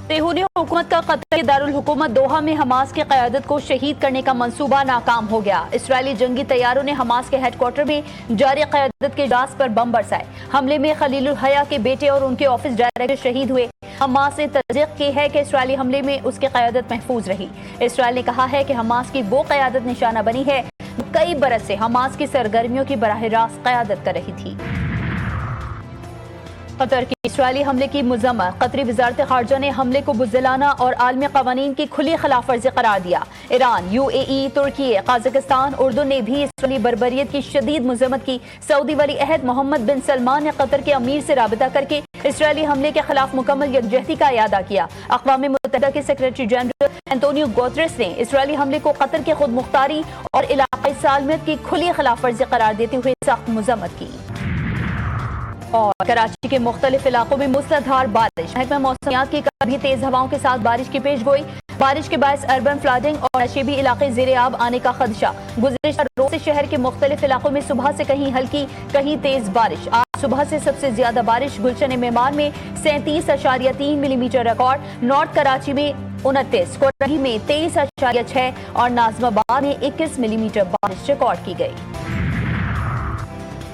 तेहूनी हुकूमत का कतर के दारुल हुकूमत दोहा में हमास की क़यादत को शहीद करने का मंसूबा नाकाम हो गया। इसराइली जंगी तैयारों ने हमास के हेडक्वार्टर में जारी क़यादत के इजलास पर बम बरसाए। हमले में खलीलुल हया के बेटे और उनके ऑफिस डायरेक्टर शहीद हुए। हमास ने तस्दीक की है कि इसराइली हमले में उसकी क़यादत महफूज रही। इसराइल ने कहा है कि हमास की वो क़यादत निशाना बनी है जो कई बरस से हमास की सरगर्मियों की बराह रास्त क़यादत कर रही थी। कतर के इसराइली हमले की मज़म्मत। कतरी वज़ारत ख़ारजा ने हमले को बुज़दिलाना और आलमी क़वानीन की खुली खिलाफ वर्जी करार दिया। ईरान, UAE, तुर्की, कजाकिस्तान, उर्दू ने भी इसराइली बर्बरियत की शदीद मज़म्मत की। सऊदी वली अहद मोहम्मद बिन सलमान ने कतर के अमीर से राबिता करके इसराइली हमले के खिलाफ मुकम्मल यकजहती का इयादा किया। अक़वाम मुत्तहिदा के सेक्रेटरी जनरल एंटोनियो गुतेरेस ने इसराइली हमले को कतर के खुद मुख्तारी और इलाक़ाई सालमियत की खुली खिलाफ वर्जी करार देते हुए सख्त मज़म्मत की। और कराची के मुख्तलिफ इलाकों में मूसलाधार बारिश। महकमा मौसमियात की कभी तेज हवाओं के साथ बारिश की पेशगोई। बारिश के बायस अर्बन फ्लडिंग और नशीबी इलाके ज़ेरे आब आने का खदशा। गुज़िश्ता रोज से शहर के मुख्तलिफ इलाकों में सुबह से कहीं हल्की कहीं तेज बारिश। आज सुबह से सबसे ज्यादा बारिश गुलशन मेमान में 37.3 मिलीमीटर रिकॉर्ड, नॉर्थ कराची में 29, कोटही में 23.6 और नाज़िमाबाद में 21 मिलीमीटर बारिश रिकॉर्ड की गई।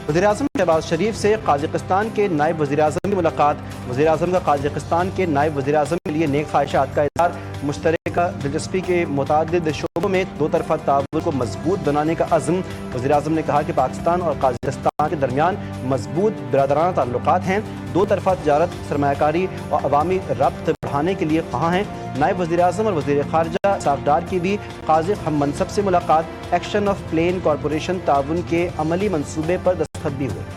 वज़ीर-ए-आज़म शहबाज शरीफ से काज़ाकिस्तान के नायब वज़ीर-ए-आज़म की मुलाकात। वज़ीर-ए-आज़म का काज़ाकिस्तान के नायब वज़ीर-ए-आज़म के लिए नेक ख्वाहिशात का इज़हार। मुश्तरका दिलचस्पी के मुतादिद शोबों में दो तरफ़ा ताउन को मजबूत बनाने का अज़्म। वज़ीर-ए-आज़म ने कहा कि पाकिस्तान और काज़ाकिस्तान के दरमियान मजबूत बिरादराना ताल्लुकात हैं। दो तरफ़ा तजारत, सरमायाकारी और अवामी रब्त बढ़ाने के लिए कहा हैं। नायब वज़ीर-ए-आज़म और वज़ीर ख़ारजा साफडार की भी काज़ी हम मनसब से मुलाकात। एक्शन ऑफ प्लेन कॉरपोरेशन ताउन के अमली मनसूबे पर दस्तखत भी हुए।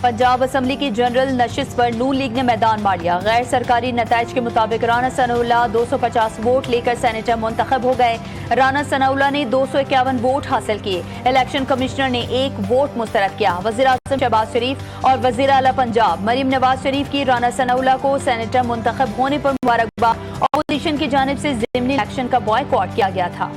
पंजाब असम्बली की जनरल नशिस्त पर नून लीग ने मैदान मार लिया। गैर सरकारी नताइज के मुताबिक राना सनाउल्लाह 250 वोट लेकर सेनेटर मुंतखब हो गए। राना सनाउल्लाह ने 251 वोट हासिल किए। इलेक्शन कमिश्नर ने 1 वोट मुस्तरद किया। वज़ीर-ए-आज़म शहबाज शरीफ और वज़ीर आला पंजाब मरीम नवाज शरीफ की राना सनाउल्लाह को सेनेटर मुंतखब होने पर मुबारकबाद। अपोजिशन की जानिब से ज़िमनी इलेक्शन का बॉयकॉट किया गया था।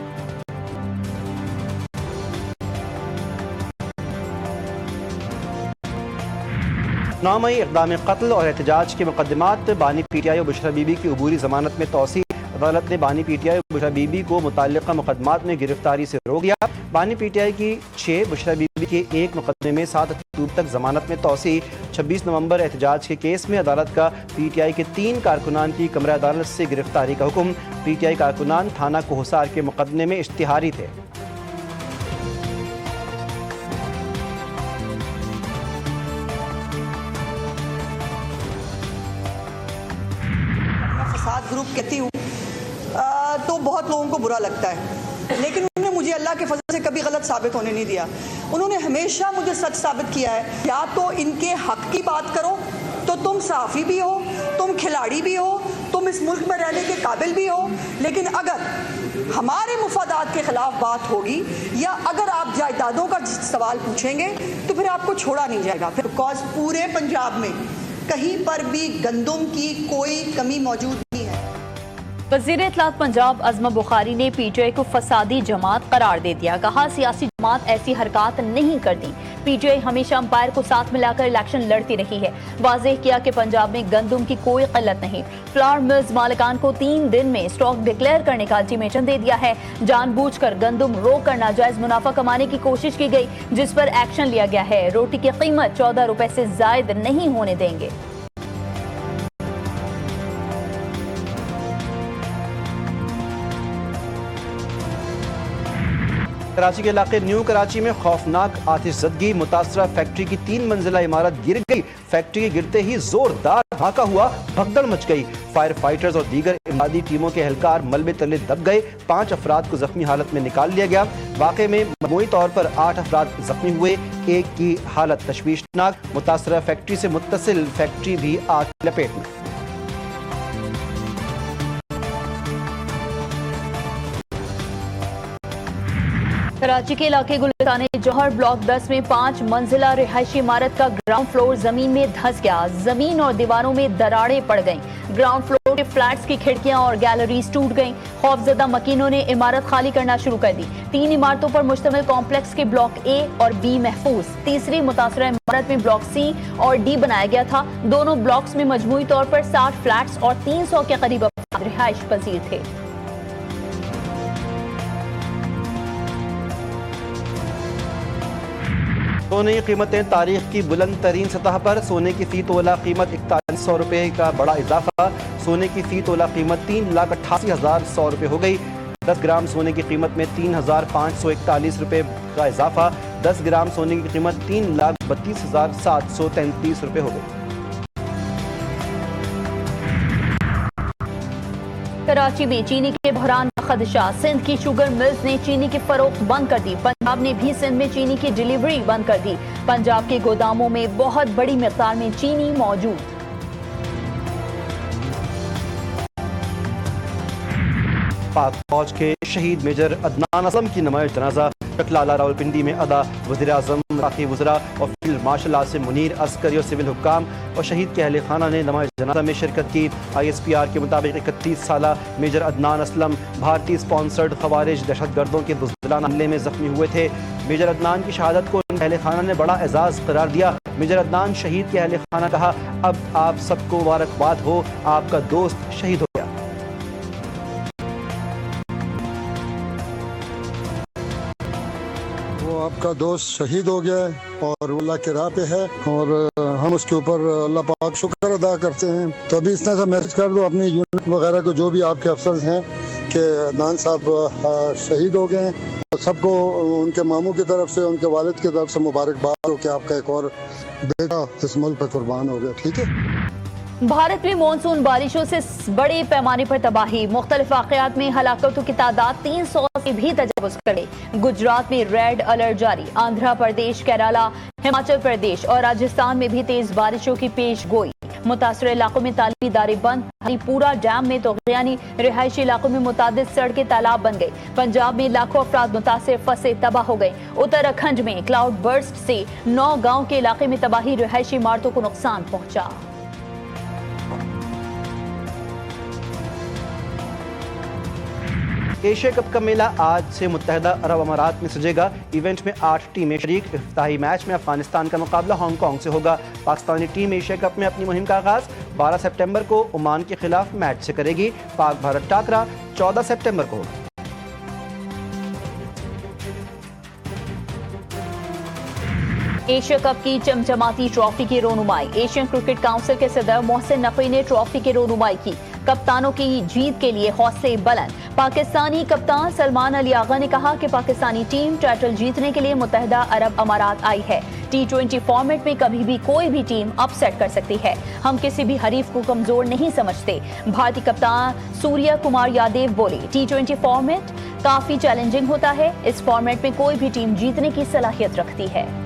नामई इक़दाम कत्ल और एहतजाज के मुकदमात। बानी PTI और बुशरा बीबी की अबूरी जमानत में तौसी। अदालत ने बानी PTI और बुशरा बीबी को मुतल्लिका मुकदमात में गिरफ्तारी से रोक दिया। बानी PTI की 6, बुशरा बीबी के 1 मुकदमे में 7 अक्टूबर तक जमानत में तौसी। 26 नवंबर एहतजाज के केस में अदालत का PTI के 3 कारकुनान की कमरा अदालत से गिरफ्तारी का हुक्म। PTI कारकुनान थाना कोहसार के मुकदमे में इश्तिहारी थे। ग्रुप कहती हूँ तो बहुत लोगों को बुरा लगता है, लेकिन उन्होंने मुझे अल्लाह के फजल से कभी गलत साबित होने नहीं दिया। उन्होंने हमेशा मुझे सच साबित किया है। या तो इनके हक की बात करो तो तुम सहाफ़ी भी हो, तुम खिलाड़ी भी हो, तुम इस मुल्क में रहने के काबिल भी हो, लेकिन अगर हमारे मुफादात के खिलाफ बात होगी या अगर आप जायदादों का सवाल पूछेंगे तो फिर आपको छोड़ा नहीं जाएगा। फिर बिकॉज पूरे पंजाब में कहीं पर भी गंदम की कोई कमी मौजूद नहीं है। वज़ीर इत्तलात पंजाब अज़मा बुखारी ने PTI को फसादी जमात करार दे दिया। कहा सियासी जमात ऐसी हरकत नहीं करती। PTI हमेशा अंपायर को साथ मिलाकर इलेक्शन लड़ती रही है। वाज़ेह किया कि पंजाब में गंदम की कोई किल्लत नहीं। फ्लावर मिल्स मालिकान को 3 दिन में स्टॉक डिक्लेयर करने का अल्टीमेटम दे दिया है। जानबूझकर गंदम रोक कर नाजायज मुनाफा कमाने की कोशिश की गई, जिस पर एक्शन लिया गया है। रोटी की कीमत 14 रुपए से जायद नहीं होने देंगे। कराची के इलाके न्यू कराची में खौफनाक आतिशज़दगी। मुतासरा फैक्ट्री की 3 मंजिला इमारत गिर गई। फैक्ट्री के गिरते ही जोरदार धमाका हुआ, भगदड़ मच गई। फायर फाइटर्स और दीगर इमदादी टीमों के एहलकार मलबे तले दब गए। 5 अफराद को जख्मी हालत में निकाल लिया गया। वाक़े में मजमूई तौर पर 8 अफराद जख्मी हुए, 1 की हालत तशवीशनाक। मुतासरा फैक्ट्री से मुत्तसिल फैक्ट्री भी आग की लपेट में। कराची के इलाके ने जौहर ब्लॉक 10 में 5 मंजिला रिहायशी इमारत का ग्राउंड फ्लोर जमीन में धंस गया। जमीन और दीवारों में दरारें पड़ गईं। ग्राउंड फ्लोर के फ्लैट्स की खिड़कियां और गैलरीज टूट गईं। खौफजदा मकीनों ने इमारत खाली करना शुरू कर दी। 3 इमारतों पर मुश्तमिल कॉम्प्लेक्स के ब्लॉक ए और बी महफूज। तीसरी मुतासरा इमारत में ब्लॉक सी और डी बनाया गया था। दोनों ब्लॉक्स में मजमूई तौर पर 60 फ्लैट्स और 300 के करीब अफराद रिहाइश पजीर थे। सोने की कीमतें तारीख की बुलंद तरीन सतह पर। सोने की फी तोला कीमत 4100 रुपये का बड़ा इजाफा। सोने की फी तोला कीमत 3,88,100 रुपये हो गई। 10 ग्राम सोने की कीमत में 3,541 रुपये का इजाफा। 10 ग्राम सोने की कीमत 3,32,733 रुपये हो गई। कराची में चीनी के बहरान का खदशा। सिंध की शुगर मिल्स ने चीनी की फरोख्त बंद कर दी। पंजाब ने भी सिंध में चीनी की डिलीवरी बंद कर दी। पंजाब के गोदामों में बहुत बड़ी मिकदार में चीनी मौजूद। पाक फौज के शहीद मेजर अदनान असलम की नमाज़ जनाजा टकलाला रावलपिंडी में अदा। वज़ीर आज़म, वज़ाक़ी वज़रा और फील्ड मार्शल आसिम मुनीर, अस्करी और सिविल हुक्काम और शहीद के अहले खाना ने नमाज़ जनाजा में शिरकत की। ISPR के मुताबिक 31 साला मेजर अदनान असलम भारतीय स्पॉन्सर्ड खवारिज दहशतगर्दों के बुज़दिलाना हमले में जख्मी हुए थे। मेजर अदनान की शहादत को उनके अहले खाना ने बड़ा एजाज़ करार दिया। मेजर अदनान शहीद के अहले खाना कहा, अब आप सबको मुबारकबाद हो, आपका दोस्त शहीद हो गया। आपका दोस्त शहीद हो गया है और वो अल्लाह के राह पे है और हम उसके ऊपर अल्लाह पाक शुक्र अदा करते हैं। तो अभी इस तरह से मैसेज कर दो अपनी यूनिट वगैरह को, जो भी आपके अफसर हैं, कि अदनान साहब शहीद हो गए हैं। सबको उनके मामू की तरफ से, उनके वालिद की तरफ से मुबारकबाद हो कि आपका एक और बेटा इस मुल्क पर कुर्बान हो गया। ठीक है। भारत में मानसून बारिशों से बड़े पैमाने पर तबाही। मुख्तलिफ वाक़यात में हलाकतों की तादाद 300 से भी तजावुज़ कर गई। गुजरात में रेड अलर्ट जारी। आंध्र प्रदेश, केरला, हिमाचल प्रदेश और राजस्थान में भी तेज बारिशों की पेश गोई। मुतासर इलाकों में तालीमी इदारे बंद। पूरा डैम में तो यानी रिहायशी इलाकों में मुतादिद सड़कें तालाब बन गई। पंजाब में लाखों अफराद मुतासिर, फंसे, तबाह हो गए। उत्तराखंड में क्लाउड बर्स्ट से 9 गाँव के इलाके में तबाही, रिहायशी इमारतों को नुकसान पहुंचा। एशिया कप का मेला आज से मुत्तहदा अरब अमारात में सजेगा। इवेंट में 8 टीमें शरीक। इफ्ताही मैच में अफगानिस्तान का मुकाबला हांगकांग से होगा। पाकिस्तानी टीम एशिया कप में अपनी मुहिम का आगाज 12 सितंबर को ओमान के खिलाफ मैच से करेगी। पाक भारत टाकरा 14 सितंबर को होगा। एशिया कप की चमचमाती ट्रॉफी की रोनुमाई। एशियन क्रिकेट काउंसिल के सदर मोहसिन नकवी ने ट्रॉफी की रोनुमाई की। कप्तानों की जीत के लिए हौसले बुलंद। पाकिस्तानी कप्तान सलमान अली आगा ने कहा कि पाकिस्तानी टीम टाइटल जीतने के लिए मुत्तहदा अरब अमारात आई है। T20 फॉर्मेट में कभी भी कोई भी टीम अपसेट कर सकती है। हम किसी भी हरीफ को कमजोर नहीं समझते। भारतीय कप्तान सूर्य कुमार यादव बोले, T20 फॉर्मेट काफी चैलेंजिंग होता है। इस फॉर्मेट में कोई भी टीम जीतने की सलाहियत रखती है।